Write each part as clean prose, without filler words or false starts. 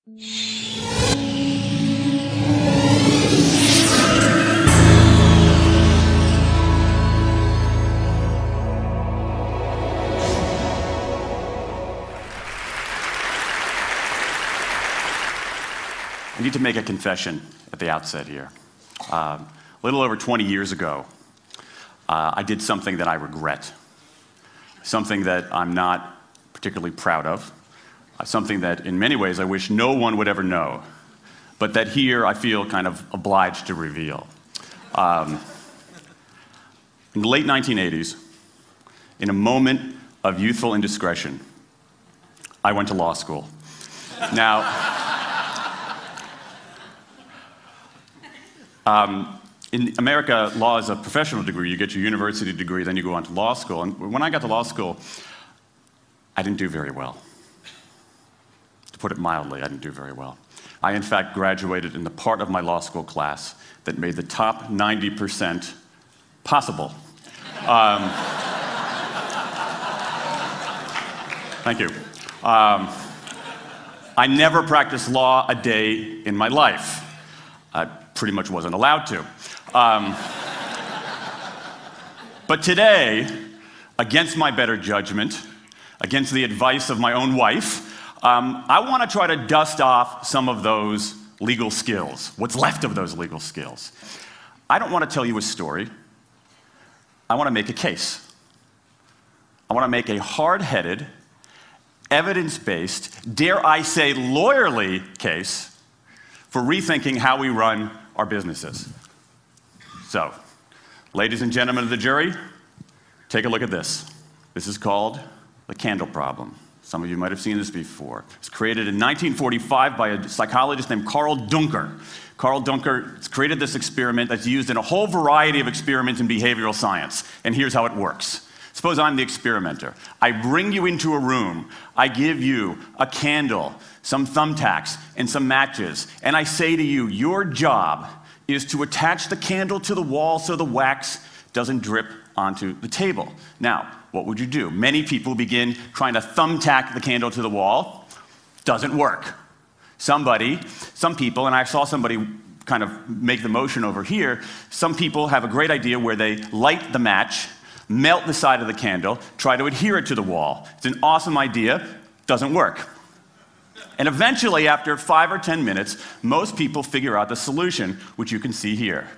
I need to make a confession at the outset here. A little over 20 years ago, I did something that I regret, something that I'm not particularly proud of, something that in many ways I wish no one would ever know, but that here I feel kind of obliged to reveal. In the late 1980s, in a moment of youthful indiscretion, I went to law school. Now, in America, law is a professional degree. You get your university degree, then you go on to law school. And when I got to law school, I didn't do very well. To put it mildly, I didn't do very well. I, in fact, graduated in the part of my law school class that made the top 90% possible. Thank you. I never practiced law a day in my life. I pretty much wasn't allowed to. But today, against my better judgment, against the advice of my own wife, I want to try to dust off some of those legal skills, what's left of those legal skills. I don't want to tell you a story. I want to make a case. I want to make a hard-headed, evidence-based, dare I say lawyerly case for rethinking how we run our businesses. So, ladies and gentlemen of the jury, take a look at this. This is called the candle problem. Some of you might have seen this before. It was created in 1945 by a psychologist named Carl Duncker. Carl Duncker created this experiment that's used in a whole variety of experiments in behavioral science. And here's how it works. Suppose I'm the experimenter. I bring you into a room. I give you a candle, some thumbtacks, and some matches. And I say to you, your job is to attach the candle to the wall so the wax doesn't drip onto the table. Now, what would you do? Many people begin trying to thumbtack the candle to the wall. Doesn't work. Some people, and I saw somebody kind of make the motion over here, some people have a great idea where they light the match, melt the side of the candle, try to adhere it to the wall. It's an awesome idea, doesn't work. And eventually, after 5 or 10 minutes, most people figure out the solution, which you can see here.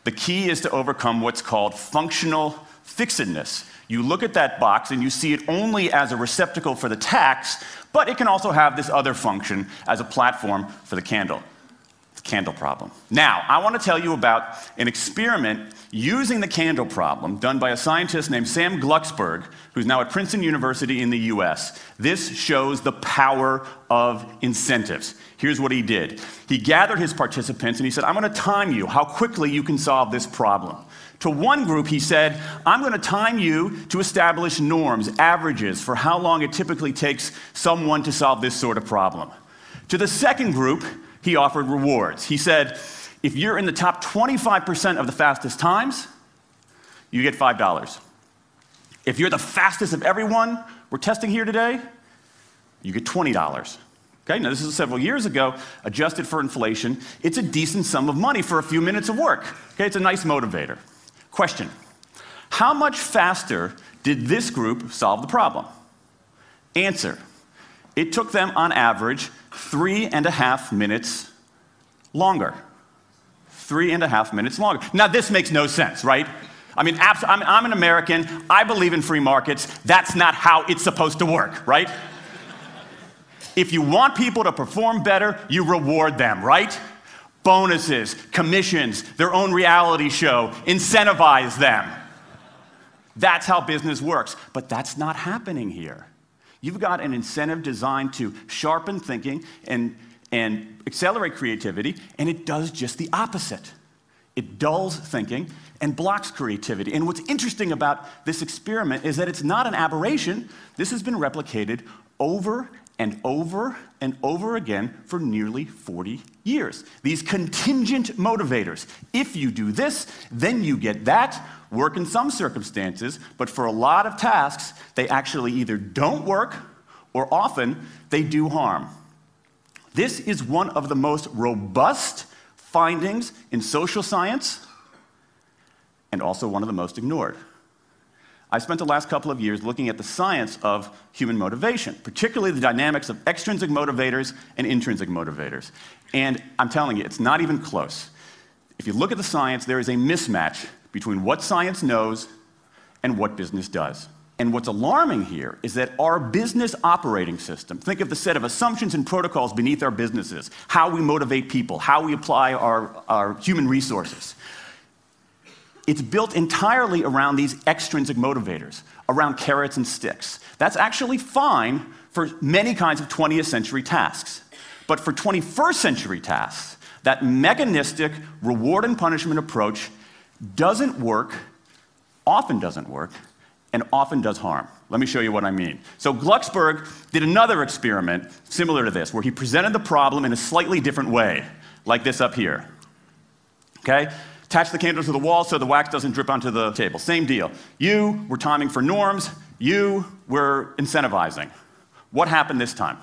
The key is to overcome what's called functional fixedness. You look at that box and you see it only as a receptacle for the tacks, but it can also have this other function as a platform for the candle. Candle problem. Now, I want to tell you about an experiment using the candle problem done by a scientist named Sam Glucksberg, who's now at Princeton University in the US. This shows the power of incentives. Here's what he did. He gathered his participants and he said, I'm going to time you how quickly you can solve this problem. To one group, he said, I'm going to time you to establish norms, averages, for how long it typically takes someone to solve this sort of problem. To the second group, he offered rewards. He said, if you're in the top 25% of the fastest times, you get $5. If you're the fastest of everyone we're testing here today, you get $20. Okay, now this is several years ago, adjusted for inflation. It's a decent sum of money for a few minutes of work. Okay, it's a nice motivator. Question, how much faster did this group solve the problem? Answer, it took them on average 3.5 minutes longer. 3.5 minutes longer. Now, this makes no sense, right? I mean, I'm an American. I believe in free markets. That's not how it's supposed to work, right? If you want people to perform better, you reward them, right? Bonuses, commissions, their own reality show, incentivize them. That's how business works. But that's not happening here. You've got an incentive designed to sharpen thinking and accelerate creativity, and it does just the opposite. It dulls thinking and blocks creativity. And what's interesting about this experiment is that it's not an aberration. This has been replicated over and over and over again for nearly 40 years. These contingent motivators. If you do this, then you get that. Work in some circumstances, but for a lot of tasks, they actually either don't work or often they do harm. This is one of the most robust findings in social science and also one of the most ignored. I spent the last couple of years looking at the science of human motivation, particularly the dynamics of extrinsic motivators and intrinsic motivators. And I'm telling you, it's not even close. If you look at the science, there is a mismatch between what science knows and what business does. And what's alarming here is that our business operating system, think of the set of assumptions and protocols beneath our businesses, how we motivate people, how we apply our human resources. It's built entirely around these extrinsic motivators, around carrots and sticks. That's actually fine for many kinds of 20th century tasks. But for 21st century tasks, that mechanistic reward and punishment approach doesn't work, often doesn't work, and often does harm. Let me show you what I mean. So Glucksberg did another experiment similar to this, where he presented the problem in a slightly different way, like this up here. Okay? Attach the candle to the wall so the wax doesn't drip onto the table. Same deal. You were timing for norms. You were incentivizing. What happened this time?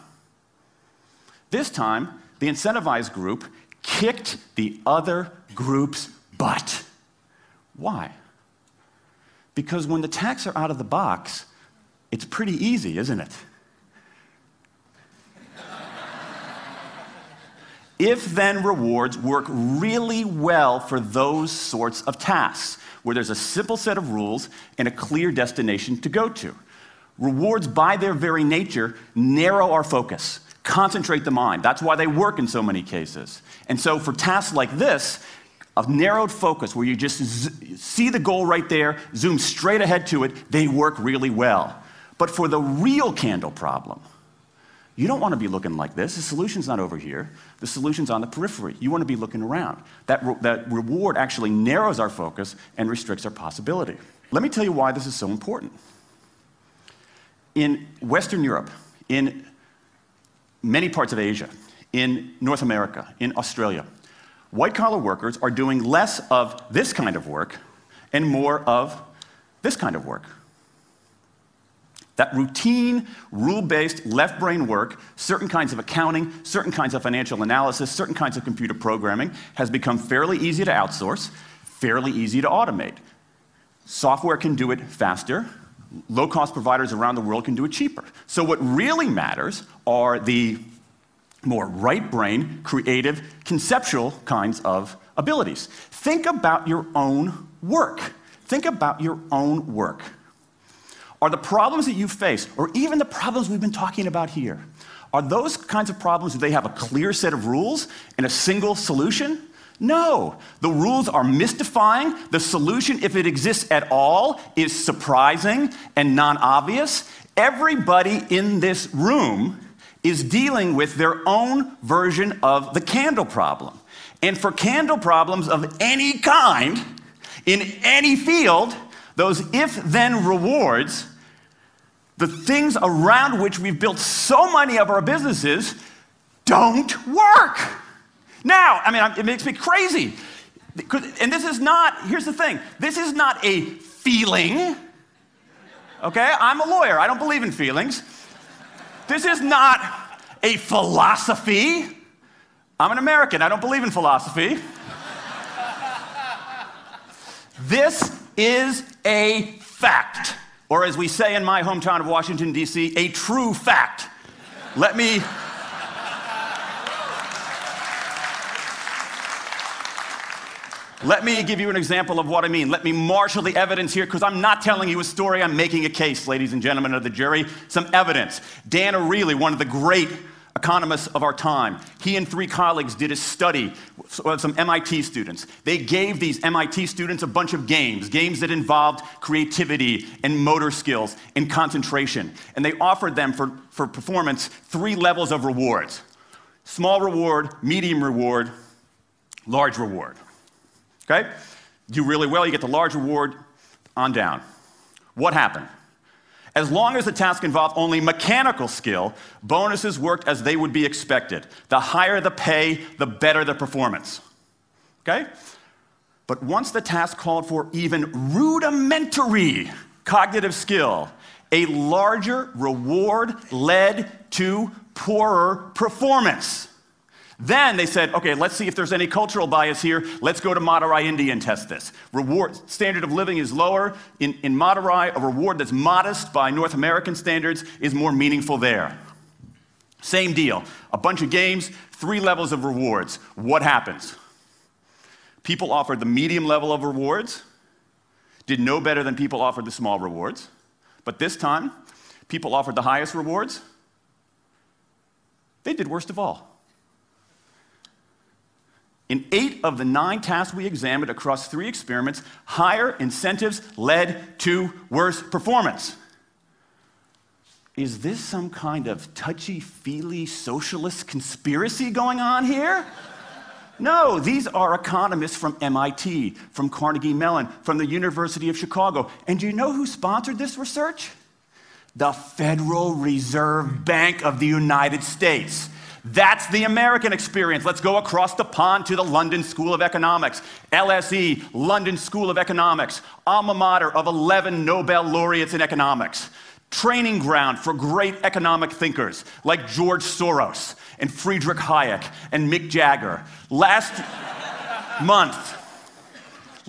This time, the incentivized group kicked the other group's butt. Why? Because when the tasks are out of the box, it's pretty easy, isn't it? If-then rewards work really well for those sorts of tasks, where there's a simple set of rules and a clear destination to go to. Rewards, by their very nature, narrow our focus, concentrate the mind. That's why they work in so many cases. And so for tasks like this, a narrowed focus where you just see the goal right there, zoom straight ahead to it, they work really well. But for the real candle problem, you don't want to be looking like this. The solution's not over here. The solution's on the periphery. You want to be looking around. That reward actually narrows our focus and restricts our possibility. Let me tell you why this is so important. In Western Europe, in many parts of Asia, in North America, in Australia, white-collar workers are doing less of this kind of work and more of this kind of work. That routine, rule-based, left-brain work, certain kinds of accounting, certain kinds of financial analysis, certain kinds of computer programming, has become fairly easy to outsource, fairly easy to automate. Software can do it faster. Low-cost providers around the world can do it cheaper. So what really matters are the more right-brain, creative, conceptual kinds of abilities. Think about your own work. Think about your own work. Are the problems that you face, or even the problems we've been talking about here, are those kinds of problems, do they have a clear set of rules and a single solution? No. The rules are mystifying. The solution, if it exists at all, is surprising and non-obvious. Everybody in this room is dealing with their own version of the candle problem. And for candle problems of any kind, in any field, those if-then rewards, the things around which we've built so many of our businesses, don't work. Now, I mean, it makes me crazy. And this is not, here's the thing, this is not a feeling, okay? I'm a lawyer, I don't believe in feelings. This is not a philosophy. I'm an American, I don't believe in philosophy. This is a fact. Or as we say in my hometown of Washington, D.C., a true fact. Let me give you an example of what I mean. Let me marshal the evidence here, because I'm not telling you a story, I'm making a case, ladies and gentlemen of the jury. Some evidence. Dan Ariely, one of the great economists of our time, he and 3 colleagues did a study of some MIT students. They gave these MIT students a bunch of games that involved creativity and motor skills and concentration. And they offered them for performance 3 levels of rewards. Small reward, medium reward, large reward. Okay? Do really well, you get the large reward, on down. What happened? As long as the task involved only mechanical skill, bonuses worked as they would be expected. The higher the pay, the better the performance. Okay? But once the task called for even rudimentary cognitive skill, a larger reward led to poorer performance. Then they said, okay, let's see if there's any cultural bias here. Let's go to Madurai, India and test this. Standard of living is lower. In Madurai, a reward that's modest by North American standards is more meaningful there. Same deal. A bunch of games, 3 levels of rewards. What happens? People offered the medium level of rewards, did no better than people offered the small rewards. But this time, people offered the highest rewards. They did worst of all. In 8 of the 9 tasks we examined across 3 experiments, higher incentives led to worse performance. Is this some kind of touchy-feely socialist conspiracy going on here? No, these are economists from MIT, from Carnegie Mellon, from the University of Chicago. And do you know who sponsored this research? The Federal Reserve Bank of the United States. That's the American experience. Let's go across the pond to the London School of Economics. LSE, London School of Economics, alma mater of 11 Nobel laureates in economics. Training ground for great economic thinkers like George Soros and Friedrich Hayek and Mick Jagger.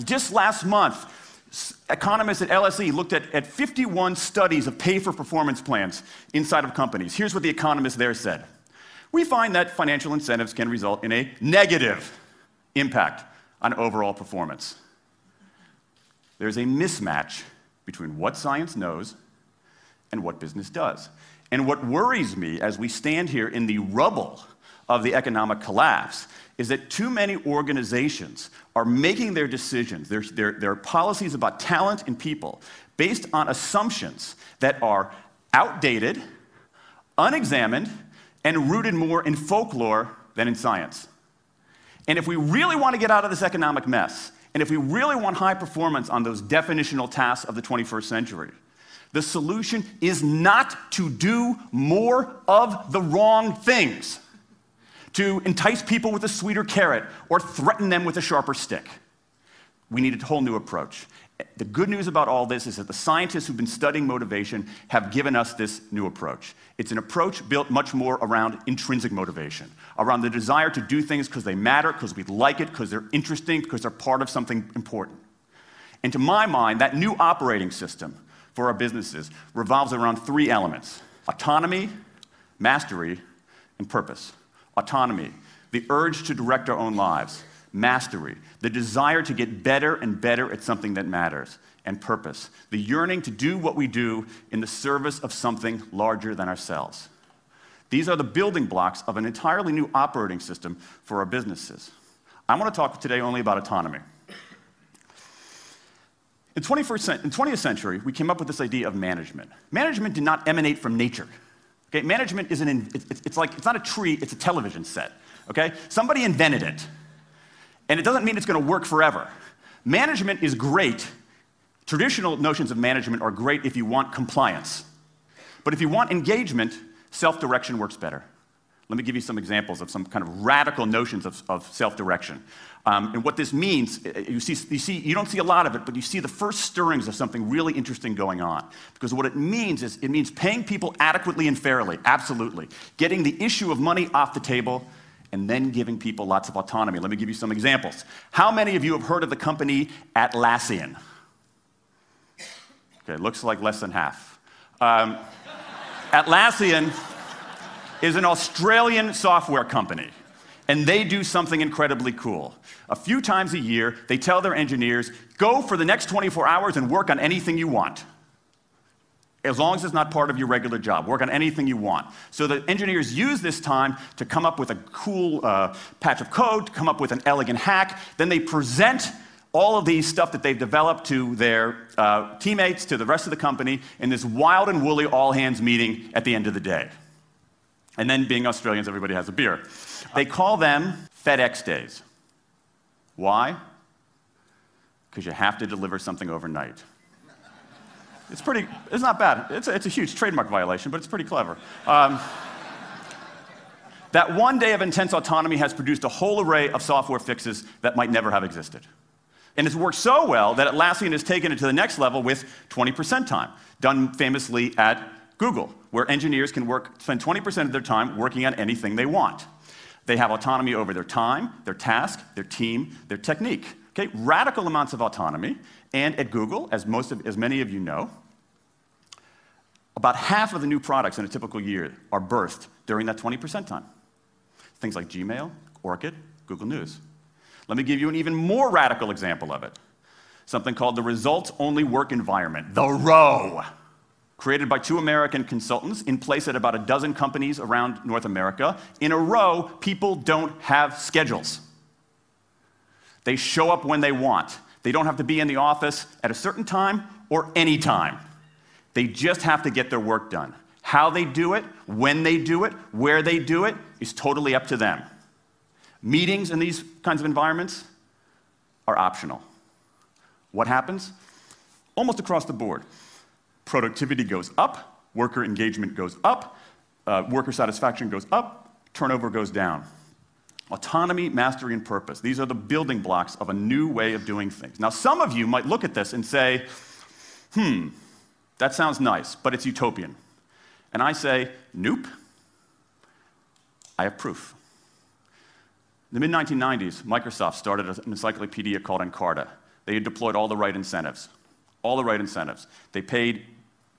Just last month, economists at LSE looked at 51 studies of pay-for-performance plans inside of companies. Here's what the economists there said. We find that financial incentives can result in a negative impact on overall performance. There's a mismatch between what science knows and what business does. And what worries me as we stand here in the rubble of the economic collapse is that too many organizations are making their decisions, their policies about talent and people, based on assumptions that are outdated, unexamined, and rooted more in folklore than in science. And if we really want to get out of this economic mess, and if we really want high performance on those definitional tasks of the 21st century, the solution is not to do more of the wrong things, to entice people with a sweeter carrot or threaten them with a sharper stick. We need a whole new approach. The good news about all this is that the scientists who've been studying motivation have given us this new approach. It's an approach built much more around intrinsic motivation, around the desire to do things because they matter, because we like it, because they're interesting, because they're part of something important. And to my mind, that new operating system for our businesses revolves around 3 elements: autonomy, mastery, and purpose. Autonomy, the urge to direct our own lives. Mastery, the desire to get better and better at something that matters. And purpose, the yearning to do what we do in the service of something larger than ourselves. These are the building blocks of an entirely new operating system for our businesses. I want to talk today only about autonomy. In the 20th century, we came up with this idea of management. Management did not emanate from nature. Okay? Management is it's not a tree, it's a television set. Okay? Somebody invented it. And it doesn't mean it's going to work forever. Management is great. Traditional notions of management are great if you want compliance. But if you want engagement, self-direction works better. Let me give you some examples of some kind of radical notions of self-direction. And what this means, you don't see a lot of it, but you see the first stirrings of something really interesting going on. Because what it means is, it means paying people adequately and fairly, absolutely. Getting the issue of money off the table, and then giving people lots of autonomy. Let me give you some examples. How many of you have heard of the company Atlassian? Okay, looks like less than half. Atlassian is an Australian software company, and they do something incredibly cool. A few times a year, they tell their engineers, go for the next 24 hours and work on anything you want. As long as it's not part of your regular job. Work on anything you want. So the engineers use this time to come up with a cool patch of code, to come up with an elegant hack. Then they present all of these stuff that they've developed to their teammates, to the rest of the company, in this wild and woolly all-hands meeting at the end of the day. And then, being Australians, everybody has a beer. They call them FedEx days. Why? Because you have to deliver something overnight. It's not bad. It's a huge trademark violation, but it's pretty clever. That one day of intense autonomy has produced a whole array of software fixes that might never have existed. And it's worked so well that Atlassian has taken it to the next level with 20% time, done famously at Google, where engineers can spend 20% of their time working on anything they want. They have autonomy over their time, their task, their team, their technique. Okay? Radical amounts of autonomy. And at Google, as many of you know, about half of the new products in a typical year are birthed during that 20% time. Things like Gmail, Orchid, Google News. Let me give you an even more radical example of it. Something called the results-only work environment, the ROW, created by 2 American consultants in place at about a dozen companies around North America. In a row, people don't have schedules. They show up when they want. They don't have to be in the office at a certain time or any time. They just have to get their work done. How they do it, when they do it, where they do it, is totally up to them. Meetings in these kinds of environments are optional. What happens? Almost across the board. Productivity goes up, worker engagement goes up, worker satisfaction goes up, turnover goes down. Autonomy, mastery, and purpose. These are the building blocks of a new way of doing things. Now, some of you might look at this and say, that sounds nice, but it's utopian. And I say, nope. I have proof. In the mid-1990s, Microsoft started an encyclopedia called Encarta. They had deployed all the right incentives. All the right incentives. They paid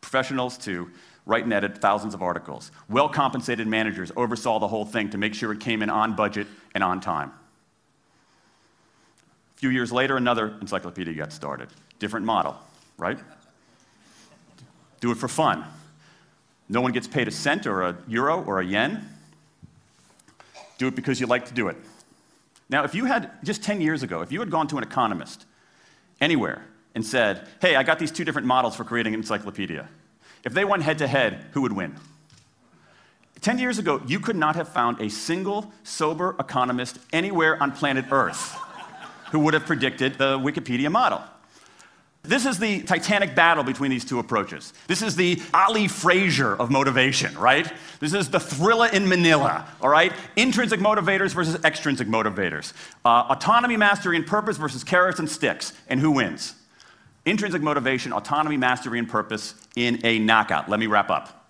professionals to write and edit thousands of articles. Well-compensated managers oversaw the whole thing to make sure it came in on budget and on time. A few years later, another encyclopedia got started. Different model, right? Do it for fun. No one gets paid a cent or a euro or a yen. Do it because you like to do it. Now, if you had, just 10 years ago, if you had gone to an economist anywhere and said, hey, I got these 2 different models for creating an encyclopedia. If they went head-to-head, who would win? 10 years ago, you could not have found a single sober economist anywhere on planet Earth who would have predicted the Wikipedia model. This is the titanic battle between these 2 approaches. This is the Ali Frazier of motivation, right? This is the thriller in Manila, all right? Intrinsic motivators versus extrinsic motivators. Autonomy, mastery, and purpose versus carrots and sticks. And who wins? Intrinsic motivation, autonomy, mastery, and purpose in a knockout. Let me wrap up.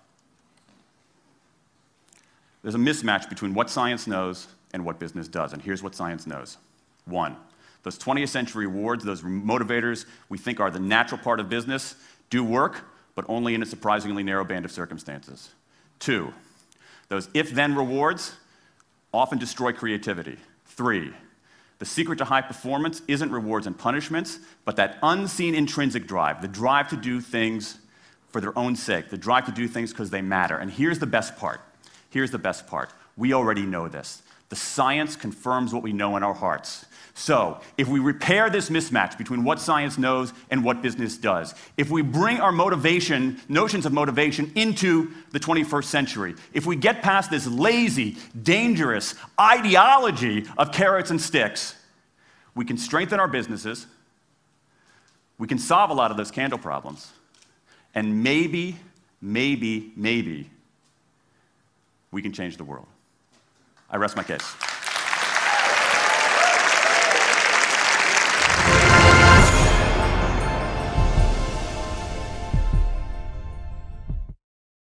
There's a mismatch between what science knows and what business does, and here's what science knows. 1, those 20th century rewards, those motivators we think are the natural part of business, do work, but only in a surprisingly narrow band of circumstances. 2, those if-then rewards often destroy creativity. 3, the secret to high performance isn't rewards and punishments, but that unseen intrinsic drive, the drive to do things for their own sake, the drive to do things because they matter. And here's the best part. Here's the best part. We already know this. The science confirms what we know in our hearts. So, if we repair this mismatch between what science knows and what business does, if we bring our motivation, notions of motivation, into the 21st century, if we get past this lazy, dangerous ideology of carrots and sticks, we can strengthen our businesses, we can solve a lot of those candle problems, and maybe, we can change the world. I rest my case.